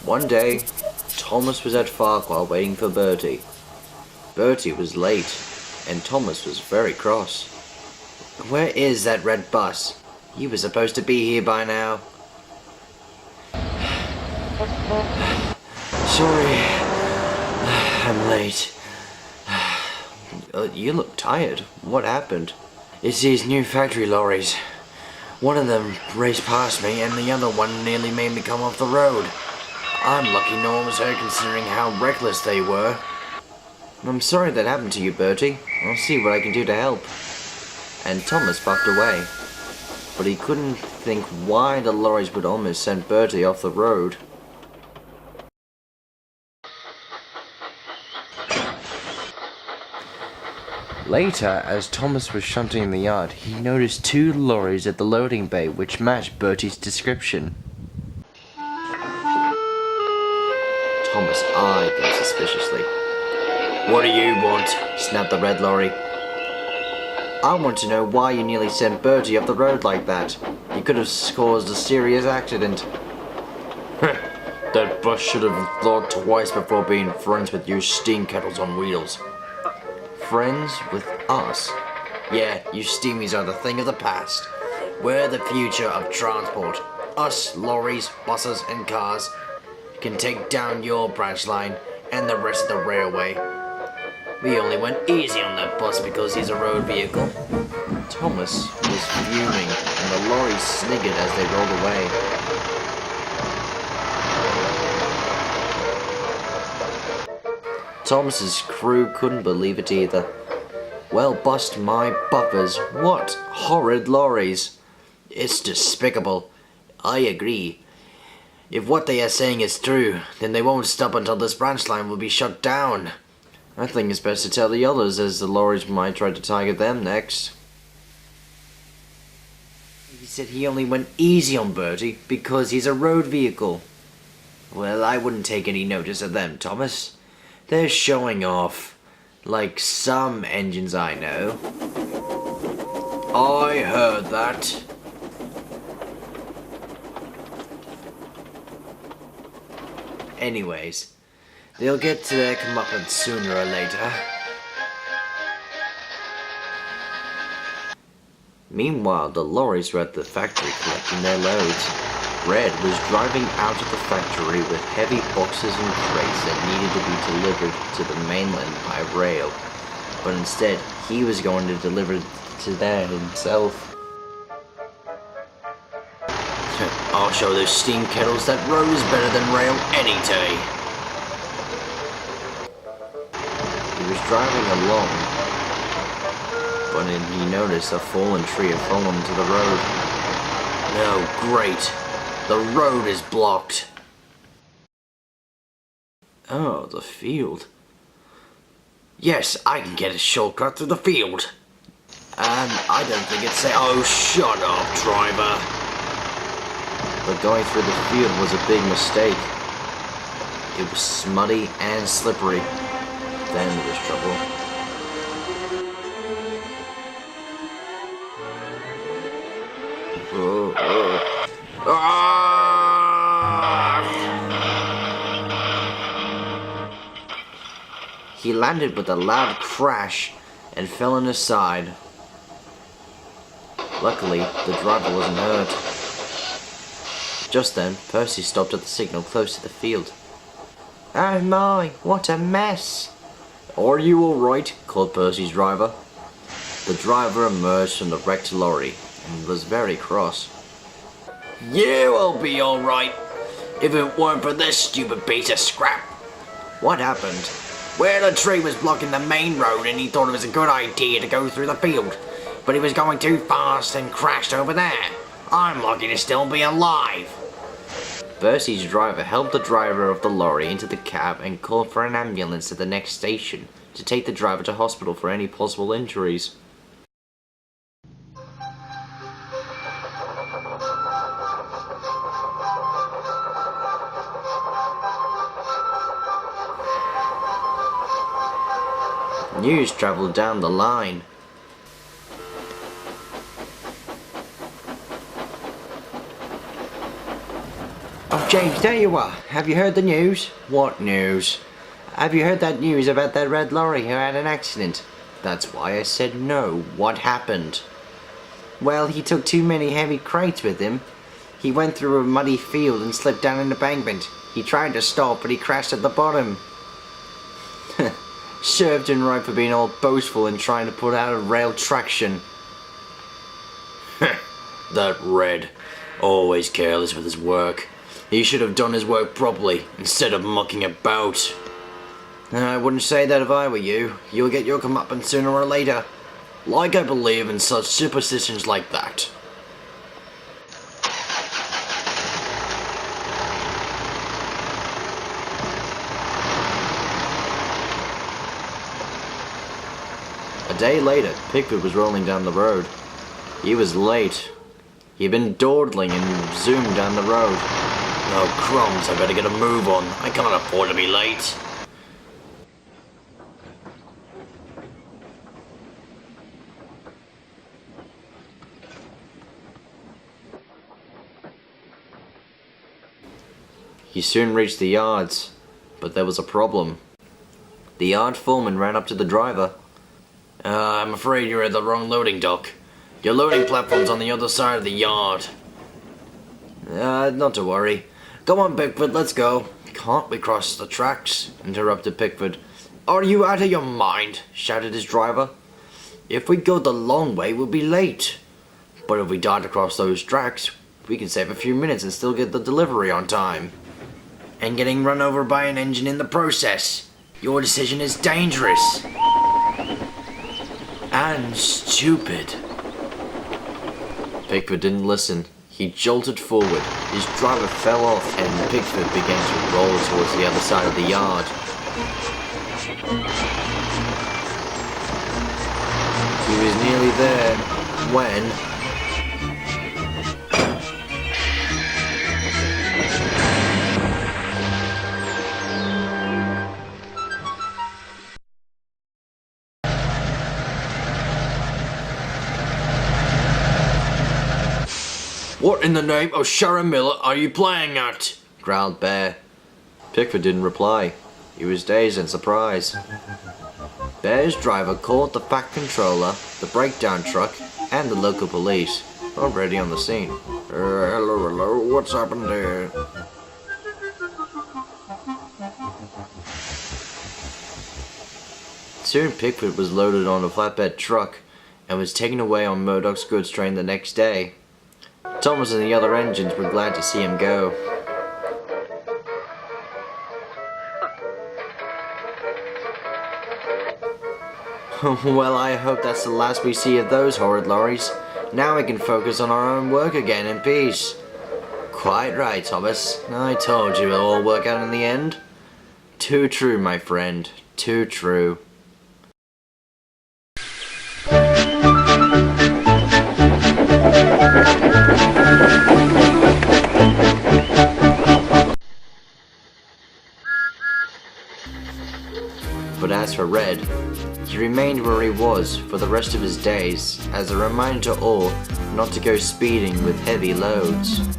One day, Thomas was at Farquhar waiting for Bertie. Bertie was late, and Thomas was very cross. Where is that red bus? He was supposed to be here by now. Sorry, I'm late. You look tired. What happened? It's these new factory lorries. One of them raced past me and the other one nearly made me come off the road. I'm lucky no one was hurt considering how reckless they were. I'm sorry that happened to you, Bertie. I'll see what I can do to help. And Thomas puffed away. But he couldn't think why the lorries would almost send Bertie off the road. Later, as Thomas was shunting in the yard, he noticed two lorries at the loading bay which matched Bertie's description. Thomas eyed them suspiciously. "What do you want?" snapped the red lorry. "I want to know why you nearly sent Bertie off the road like that. You could have caused a serious accident." "That bus should have thought twice before being friends with you steam kettles on wheels." "Friends with us?" "Yeah, you steamies are the thing of the past. We're the future of transport. Us, lorries, buses and cars, can take down your branch line and the rest of the railway. We only went easy on that bus because he's a road vehicle." Thomas was fuming, and the lorries sniggered as they rolled away. Thomas's crew couldn't believe it either. "Well, bust my buffers, what horrid lorries! It's despicable. I agree. If what they are saying is true, then they won't stop until this branch line will be shut down. I think it's best to tell the others, as the lorries might try to target them next." "He said he only went easy on Bertie because he's a road vehicle." "Well, I wouldn't take any notice of them, Thomas. They're showing off, like some engines I know." "I heard that." Anyways, they'll get to their comeuppance sooner or later. Meanwhile, the lorries were at the factory collecting their loads. Red was driving out of the factory with heavy boxes and crates that needed to be delivered to the mainland by rail, but instead he was going to deliver to there himself. "I'll show those steam kettles that road is better than rail any day." He was driving along, but then he noticed a fallen tree had fallen into the road. "No, great! The road is blocked." "Oh, the field. Yes, I can get a shortcut through the field. I don't think it's safe." "Oh, shut up, driver." But going through the field was a big mistake. It was smutty and slippery. Then there was trouble. He landed with a loud crash and fell on his side. Luckily, the driver wasn't hurt. Just then, Percy stopped at the signal close to the field. "Oh my, what a mess!" "Are you alright?" called Percy's driver. The driver emerged from the wrecked lorry and was very cross. "You will be alright, if it weren't for this stupid piece of scrap." "What happened?" "Well, the tree was blocking the main road and he thought it was a good idea to go through the field, but he was going too fast and crashed over there. I'm lucky to still be alive." Percy's driver helped the driver of the lorry into the cab and called for an ambulance at the next station to take the driver to hospital for any possible injuries. News travelled down the line. James, there you are. Have you heard the news? What news? Have you heard that news about that red lorry who had an accident? That's why I said no. What happened? Well, he took too many heavy crates with him. He went through a muddy field and slipped down an embankment. He tried to stop, but he crashed at the bottom. Served him right for being all boastful and trying to put out a rail traction. That Red. Always careless with his work. He should have done his work properly, instead of mucking about. I wouldn't say that if I were you. You'll get your comeuppance sooner or later. Like I believe in such superstitions like that. A day later, Pickford was rolling down the road. He was late. He'd been dawdling and zoomed down the road. Oh crumbs, I better get a move on. I can't afford to be late. He soon reached the yards, but there was a problem. The yard foreman ran up to the driver. I'm afraid you're at the wrong loading dock. Your loading platform's on the other side of the yard. Not to worry. Go on, Pickford, let's go. Can't we cross the tracks? Interrupted Pickford. Are you out of your mind? Shouted his driver. If we go the long way, we'll be late. But if we dart across those tracks, we can save a few minutes and still get the delivery on time. And getting run over by an engine in the process. Your decision is dangerous. And stupid. Pickford didn't listen. He jolted forward. His driver fell off and Pickford began to roll towards the other side of the yard. He was nearly there when... What in the name of Sharon Miller are you playing at? Growled Bear. Pickford didn't reply. He was dazed and surprised. Bear's driver called the Fact Controller, the breakdown truck, and the local police, already on the scene. Hello, what's happened here? Soon Pickford was loaded on a flatbed truck and was taken away on Murdoch's goods train the next day. Thomas and the other engines were glad to see him go. Well, I hope that's the last we see of those horrid lorries. Now we can focus on our own work again in peace. Quite right, Thomas. I told you it'll all work out in the end. Too true, my friend. Too true. But as for Red, he remained where he was for the rest of his days as a reminder to all not to go speeding with heavy loads.